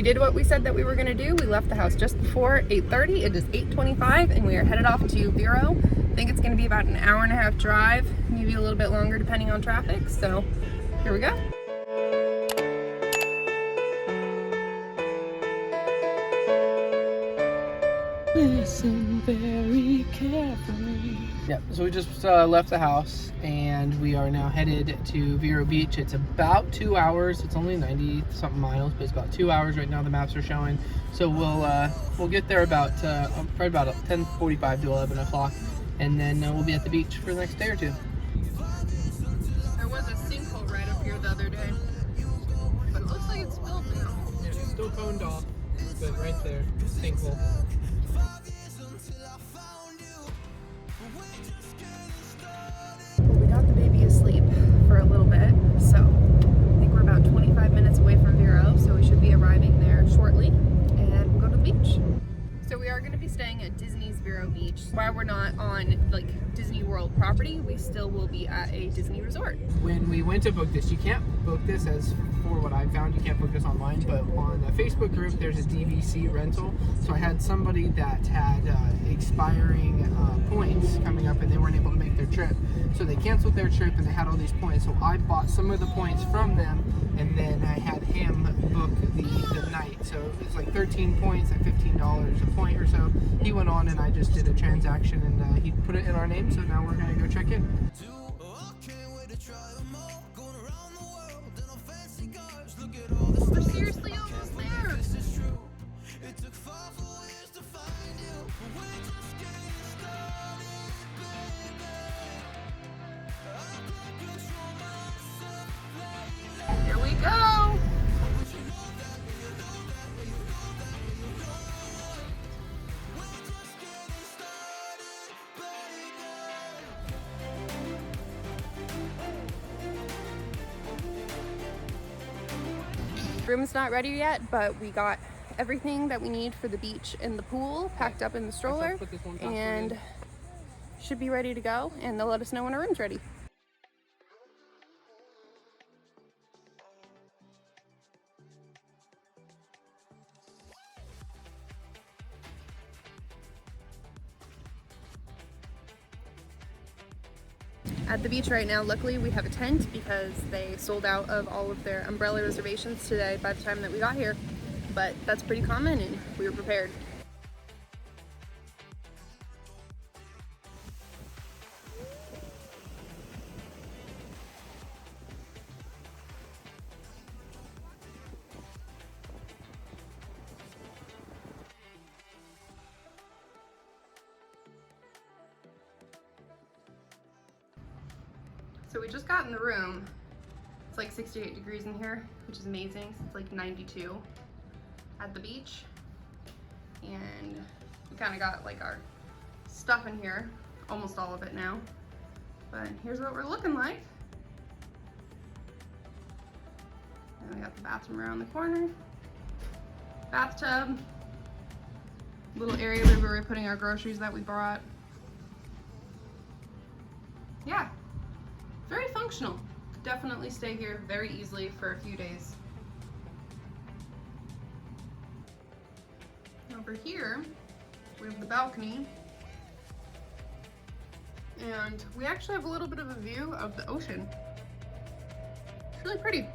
We did what we said that we were gonna do. We left the house just before 8:30. It is 8:25 and we are headed off to Vero. I think it's gonna be about an hour and a half drive, maybe a little bit longer depending on traffic. So here we go. Listen very carefully. Yeah, so we just left the house and we are now headed to Vero Beach. It's about 2 hours. It's only 90 something miles, but it's about 2 hours right now. The maps are showing. So we'll get there about probably about 10:45 to 11 o'clock, and then we'll be at the beach for the next day or two. There was a sinkhole right up here the other day, but it looks like it's filled now. Yeah, it's still coned off, but right there, sinkhole. We got the baby asleep for a little bit, so I think we're about 25 minutes away from Vero, so we should be arriving there shortly, and we'll go to the beach. So we are going to be staying at Disney's Vero Beach. While we're not on like Disney World property, we still will be at a Disney resort. When we went to book this, you can't book this, as for what I found, you can't book this online, but on the Facebook group there's a DVC rental. So I had somebody that had expiring points coming up and they weren't able to make their trip, so they canceled their trip and they had all these points. So I bought some of the points from them and then I had him book the night. So it's like 13 points at $15 a point or so. He went on and I just did a transaction and he put it in our name, so now we're gonna go check in. We're seriously almost there. Here we go. Room's not ready yet, but we got everything that we need for the beach and the pool packed up in the stroller and should be ready to go, and they'll let us know when our room's ready. At the beach right now, luckily we have a tent because they sold out of all of their umbrella reservations today by the time that we got here, but that's pretty common and we were prepared. So we just got in the room. It's like 68 degrees in here, which is amazing. It's like 92 at the beach. And we kind of got like our stuff in here, almost all of it now. But here's what we're looking like. And we got the bathroom around the corner. Bathtub. Little area where we were putting our groceries that we brought. Yeah. Very functional. Could definitely stay here very easily for a few days. Over here, we have the balcony. And we actually have a little bit of a view of the ocean. It's really pretty.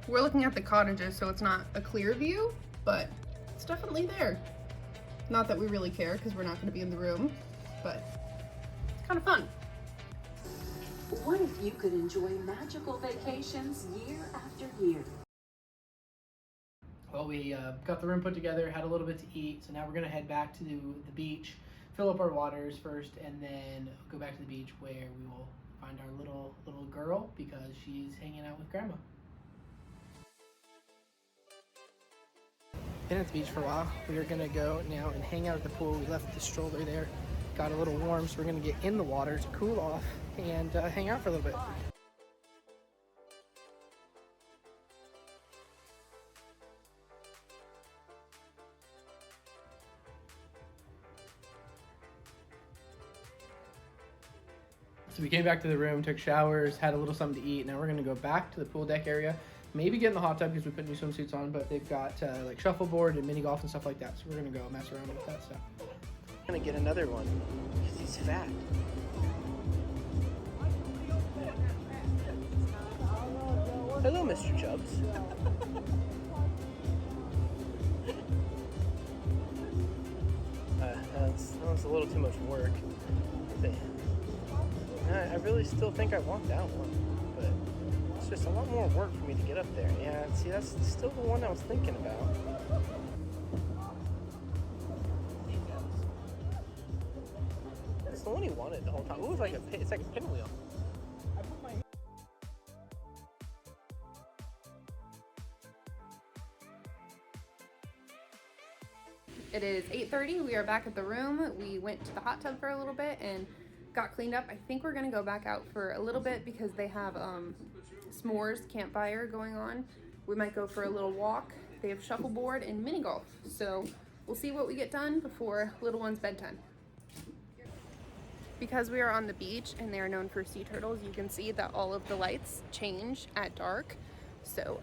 We're looking at the cottages, so it's not a clear view, but it's definitely there. Not that we really care because we're not going to be in the room, but it's kind of fun. What if you could enjoy magical vacations year after year? Well, we got the room put together, had a little bit to eat, so now we're gonna head back to the beach, fill up our waters first, and then go back to the beach where we will find our little girl because she's hanging out with Grandma. Been at the beach for a while. We are gonna go now and hang out at the pool. We left the stroller there, got a little warm, so we're gonna get in the water to cool off and hang out for a little bit. So we came back to the room, took showers, had a little something to eat. Now we're gonna go back to the pool deck area maybe get in the hot tub because we put new swimsuits on, but they've got like shuffleboard and mini golf and stuff like that. So we're gonna go mess around with that stuff. I'm gonna get another one because he's fat. Hello, Mr. Chubbs. That was a little too much work. I really still think I want that one, but it's just a lot more work for me to get up there. Yeah, see, that's still the one I was thinking about. It's the one he wanted the whole time. Ooh, it's like a pinwheel. It is 8:30. We are back at the room. We went to the hot tub for a little bit and got cleaned up. I think we're gonna go back out for a little bit because they have s'mores campfire going on. We might go for a little walk. They have shuffleboard and mini golf. So we'll see what we get done before little one's bedtime. Because we are on the beach and they are known for sea turtles, you can see that all of the lights change at dark. So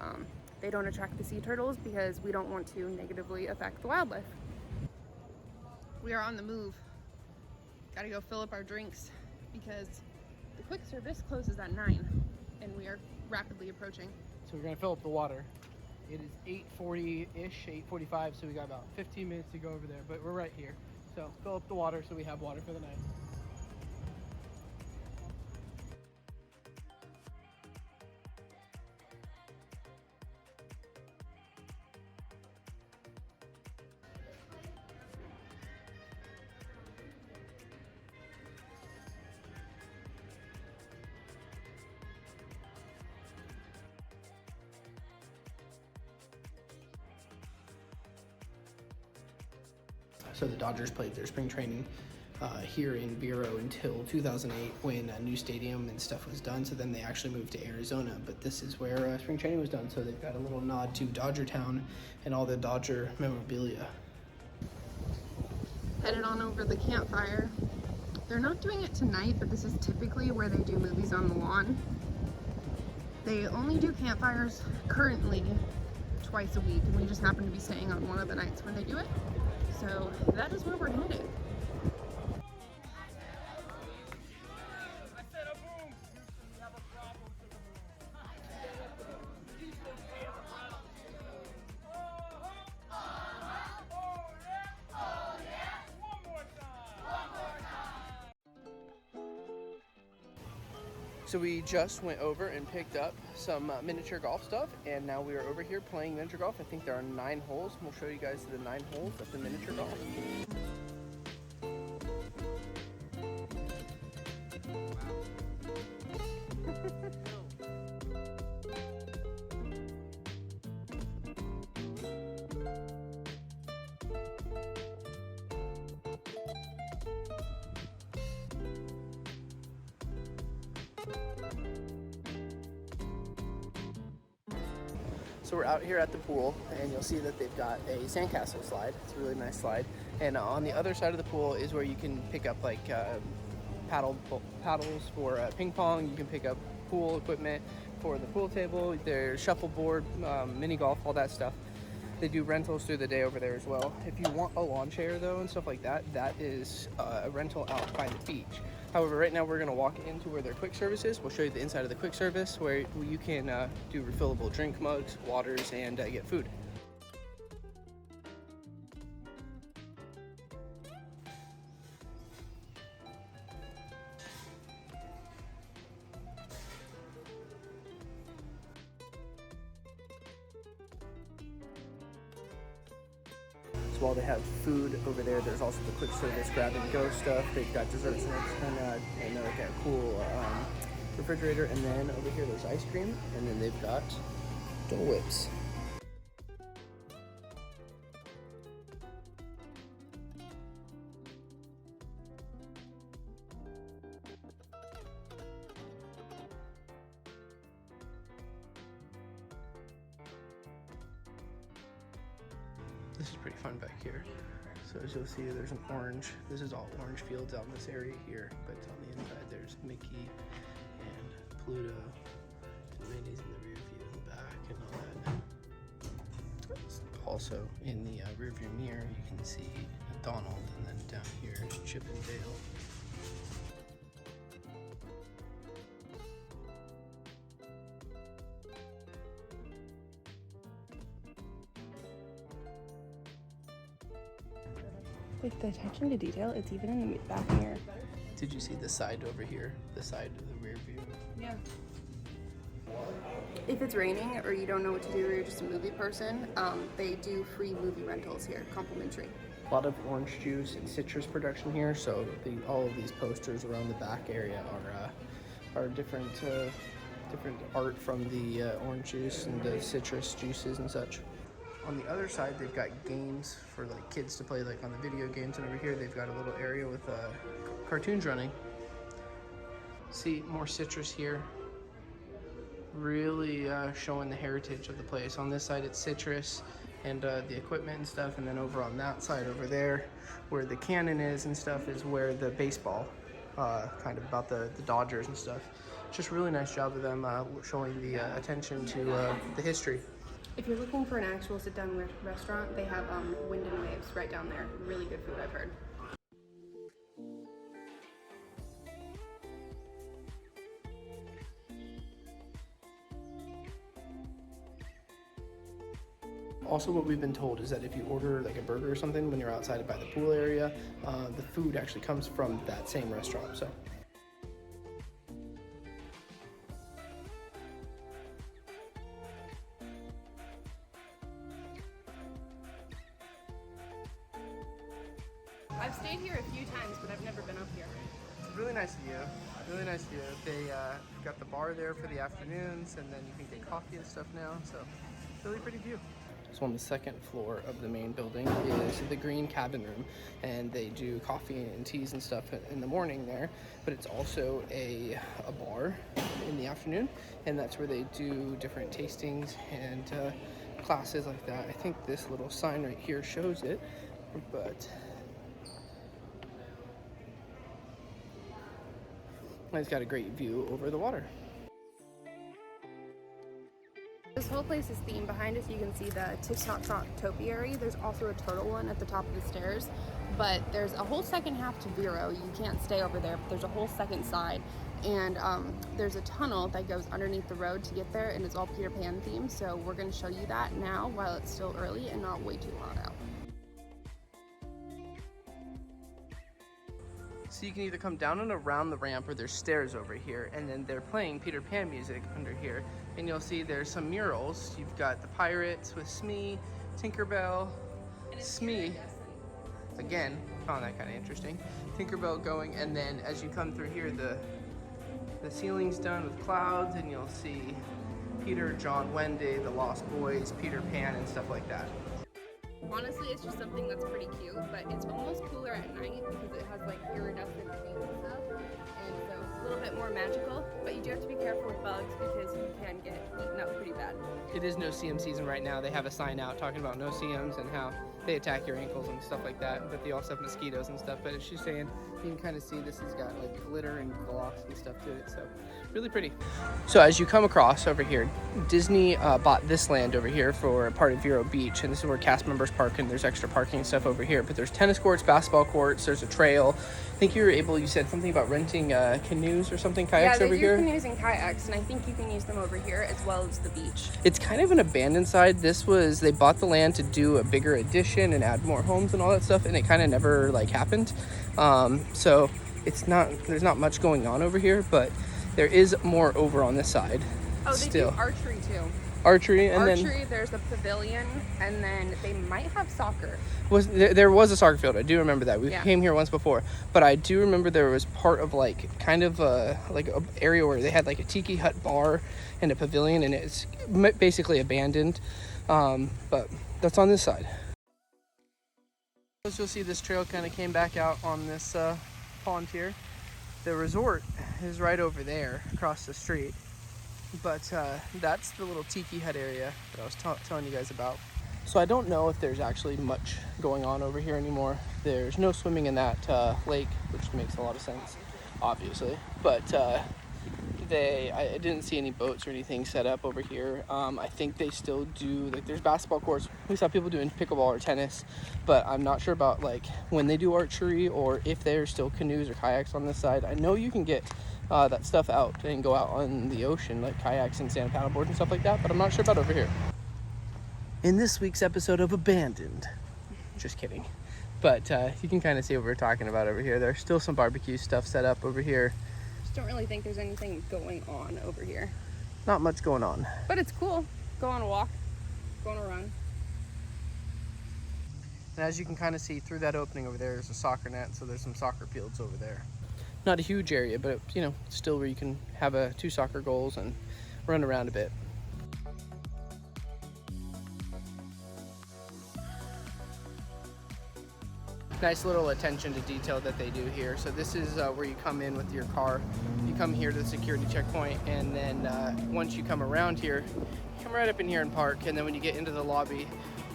they don't attract the sea turtles because we don't want to negatively affect the wildlife. We are on the move. Gotta go fill up our drinks because the quick service closes at 9 and we are rapidly approaching. So we're gonna fill up the water. It is 8:40-ish, 8:45, so we got about 15 minutes to go over there, but we're right here. So fill up the water so we have water for the night. So the Dodgers played their spring training here in Vero until 2008 when a new stadium and stuff was done. So then they actually moved to Arizona, but this is where spring training was done. So they've got a little nod to Dodger Town and all the Dodger memorabilia. Headed on over the campfire. They're not doing it tonight, but this is typically where they do movies on the lawn. They only do campfires currently twice a week, and we just happen to be staying on one of the nights when they do it. So that is where we're headed. So we just went over and picked up some miniature golf stuff, and now we are over here playing miniature golf. I think there are 9 holes. We'll show you guys the 9 holes of the miniature golf. So we're out here at the pool, and you'll see that they've got a sandcastle slide. It's a really nice slide. And on the other side of the pool is where you can pick up like paddles for ping pong. You can pick up pool equipment for the pool table. There's shuffleboard, mini golf, all that stuff. They do rentals through the day over there as well. If you want a lawn chair though and stuff like that, that is a rental out by the beach. However, right now we're gonna walk into where their quick service is. We'll show you the inside of the quick service where you can do refillable drink mugs, waters, and get food. While they have food over there, there's also the quick service grab and go stuff. They've got desserts and like a cool refrigerator. And then over here there's ice cream, and then they've got Dole Whips. This is pretty fun back here. So as you'll see, there's an orange. This is all orange fields out in this area here, but on the inside there's Mickey and Pluto and Minnie's in the rear view in the back, and Also in the rearview mirror, you can see Donald, and then down here, Chip and Dale. Like the attention to detail, it's even in the back mirror. Did you see the side over here? The side of the rear view? Yeah. If it's raining or you don't know what to do or you're just a movie person, they do free movie rentals here, complimentary. A lot of orange juice and citrus production here, so all of these posters around the back area are different different art from the orange juice and the citrus juices and such. On the other side, they've got games for like kids to play, like on the video games, and over here they've got a little area with cartoons running. See, more citrus here. Really showing the heritage of the place. On this side, it's citrus and the equipment and stuff, and then over on that side over there, where the cannon is and stuff, is where the baseball, kind of about the Dodgers and stuff. Just really nice job of them showing the attention to the history. If you're looking for an actual sit-down restaurant, they have Wind and Waves right down there. Really good food, I've heard. Also, what we've been told is that if you order like a burger or something when you're outside by the pool area, the food actually comes from that same restaurant. So. I've stayed here a few times, but I've never been up here. It's really nice of you. Really nice of you. They got the bar there for the afternoons, and then you can get coffee and stuff now. So, really pretty view. So on the second floor of the main building is the green cabin room, and they do coffee and teas and stuff in the morning there, but it's also a bar in the afternoon, and that's where they do different tastings and classes like that. I think this little sign right here shows it, but it's got a great view over the water. This whole place is themed. Behind us you can see the TikTok topiary. There's also a turtle one at the top of the stairs, but there's a whole second half to Vero. You can't stay over there, but there's a whole second side, and there's a tunnel that goes underneath the road to get there, and it's all Peter Pan themed, so we're going to show you that now while it's still early and not way too hot out. So you can either come down and around the ramp, or there's stairs over here, and then they're playing Peter Pan music under here. And you'll see there's some murals. You've got the Pirates with Smee, Tinkerbell, Smee. Again, found that kind of interesting. Tinkerbell going, and then as you come through here, the ceiling's done with clouds, and you'll see Peter, John, Wendy, the Lost Boys, Peter Pan, and stuff like that. Honestly, it's just something that's pretty cute, but it's almost cooler at night because it has like iridescent paint and stuff, and so it's a little bit more magical, but you do have to be careful with bugs because you can get eaten up pretty bad. It is no-see-em season right now. They have a sign out talking about no-see-ems and how they attack your ankles and stuff like that, but they also have mosquitoes and stuff. But as she's saying, you can kind of see this has got like glitter and gloss and stuff to it, so really pretty. So as you come across over here, Disney bought this land over here for a part of Vero Beach, and this is where cast members park, and there's extra parking and stuff over here. But there's tennis courts, basketball courts, there's a trail. I think you said something about renting canoes or something, kayaks over here? Yeah, they do canoes and kayaks, and I think you can use them over here as well as the beach. It's kind of an abandoned side. They bought the land to do a bigger addition and add more homes and all that stuff, and it kind of never like happened. So there's not much going on over here, but there is more over on this side. Oh, they still do archery too. Archery, There's the pavilion, and then they might have soccer. There was a soccer field. I do remember that. We Yeah. came here once before, but I do remember there was part of like kind of a area where they had like a tiki hut bar and a pavilion, and it's basically abandoned. But that's on this side. As you'll see, this trail kind of came back out on this pond here. The resort is right over there across the street, but that's the little tiki hut area that I was telling you guys about. So I don't know if there's actually much going on over here anymore. There's no swimming in that lake, which makes a lot of sense, obviously, but I didn't see any boats or anything set up over here. I think they still do, like, there's basketball courts We saw people doing pickleball or tennis, but I'm not sure about like when they do archery or if there's still canoes or kayaks on this side. I know you can get that stuff out and go out on the ocean, like kayaks and stand paddleboard and stuff like that, but I'm not sure about over here. In this week's episode of Abandoned, just kidding, but you can kind of see what we're talking about over here. There's still some barbecue stuff set up over here. Just don't really think there's anything going on over here. Not much going on, but it's cool. Go on a walk, go on a run. And as you can kind of see through that opening over there, there's a soccer net, so there's some soccer fields over there. Not a huge area, but you know, still where you can have 2 soccer goals and run around a bit. Nice little attention to detail that they do here. So this is where you come in with your car. You come here to the security checkpoint, and then once you come around here, you come right up in here and park. And then when you get into the lobby,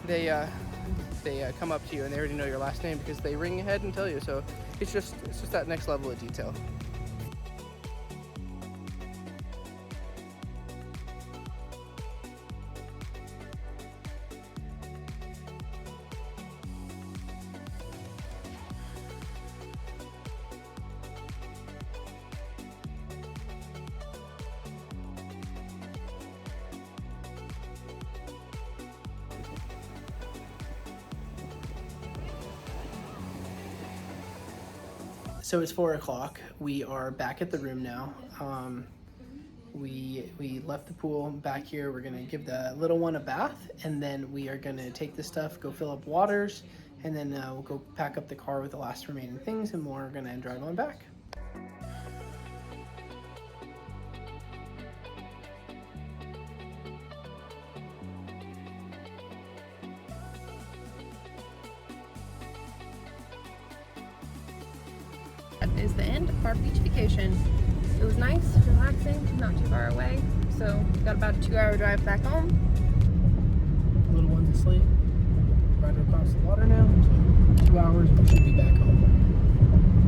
they come up to you and they already know your last name because they ring ahead and tell you. So it's just that next level of detail. So it's 4 o'clock. We are back at the room now. We left the pool back here. We're gonna give the little one a bath, and then we are gonna take the stuff, go fill up waters, and then we'll go pack up the car with the last remaining things, and we're gonna drive on back. That is the end of our beach vacation. It was nice, relaxing, not too far away. So got about a 2-hour drive back home. Little one's asleep. Right across the water now. So 2 hours, we should be back home.